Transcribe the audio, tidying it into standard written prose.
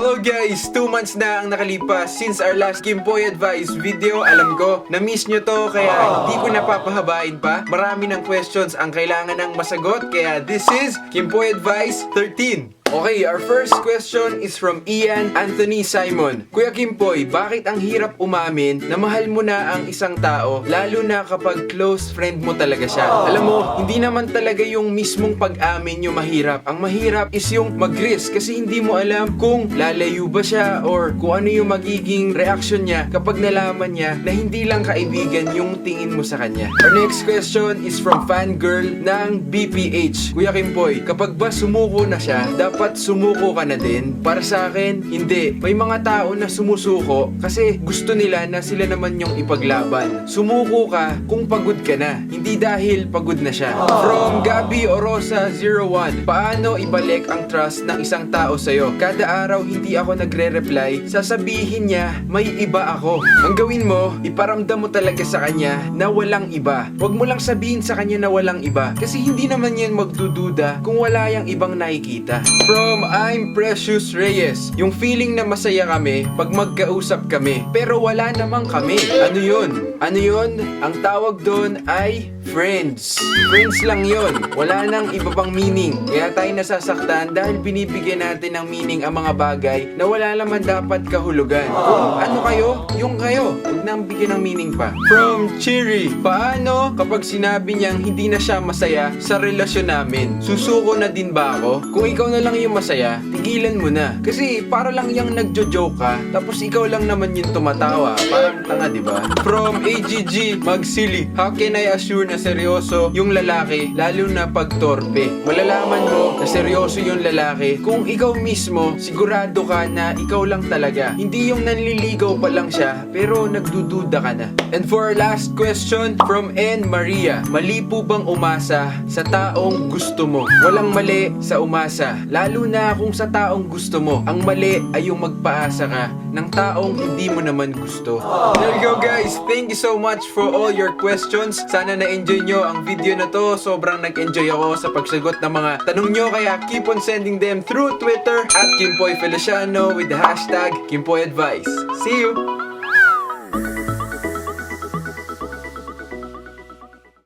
Hello guys! 2 months na ang nakalipas since our last Kimpoy Advice video. Alam ko, na-miss nyo to kaya hindi ko napapahabain pa. Marami ng questions ang kailangan ng masagot kaya this is Kimpoy Advice 13. Okay, our first question is from Ian Anthony Simon. Kuya Kimpoy, bakit ang hirap umamin na mahal mo na ang isang tao lalo na kapag close friend mo talaga siya? Alam mo, hindi naman talaga yung mismong pag-amin yung mahirap. Ang mahirap is yung mag-risk kasi hindi mo alam kung lalayo ba siya or kung ano yung magiging reaction niya kapag nalaman niya na hindi lang kaibigan yung tingin mo sa kanya. Our next question is from Fangirl ng BPH. Kuya Kimpoy, kapag ba sumuko na siya, dapat sumuko ka na din? Para sa akin, hindi. May mga tao na sumusuko kasi gusto nila na sila naman yung ipaglaban. Sumuko ka kung pagod ka na, hindi dahil pagod na siya. From Gabi Orosa 01, paano ibalik ang trust ng isang tao sa'yo? Kada araw hindi ako nagre-reply, sasabihin niya may iba ako. Ang gawin mo, iparamdam mo talaga sa kanya na walang iba. Huwag mo lang sabihin sa kanya na walang iba kasi hindi naman yan magdududa kung wala yang ibang nakikita. From I'm Precious Reyes, yung feeling na masaya kami pag magkausap kami pero wala namang kami. Ano yun? Ano yun? Ang tawag doon ay friends. Friends lang yun. Wala nang iba pang meaning. Kaya tayo nasasaktan dahil binibigyan natin ng meaning ang mga bagay na wala naman dapat kahulugan. Kung ano kayo, yung kayo. Huwag nang bigyan ng meaning pa. From Chiri, paano kapag sinabi niyang hindi na siya masaya sa relasyon namin? Susuko na din ba ako? Kung ikaw na lang yung masaya, tigilan mo na. Kasi para lang yung nagjo-joke ka, tapos ikaw lang naman yung tumatawa. Parang tanga, di ba? From AGG Magsili, how can I assure na seryoso yung lalaki, lalo na pag torpe? Malalaman mo na seryoso yung lalaki kung ikaw mismo sigurado ka na ikaw lang talaga. Hindi yung nanliligaw pa lang siya, pero nagdududa ka na. And for our last question, from N. Maria, mali po bang umasa sa taong gusto mo? Walang mali sa umasa, lalo na kung sa taong gusto mo. Ang mali ay yung magpaasa ka ng taong hindi mo naman gusto. There you go guys, thank you so much for all your questions. Sana na-enjoy nyo ang video na to. Sobrang nag-enjoy ako sa pagsagot ng mga tanong nyo, kaya keep on sending them through Twitter at Kimpoy Feliciano with the hashtag Kimpoy Advice. See you!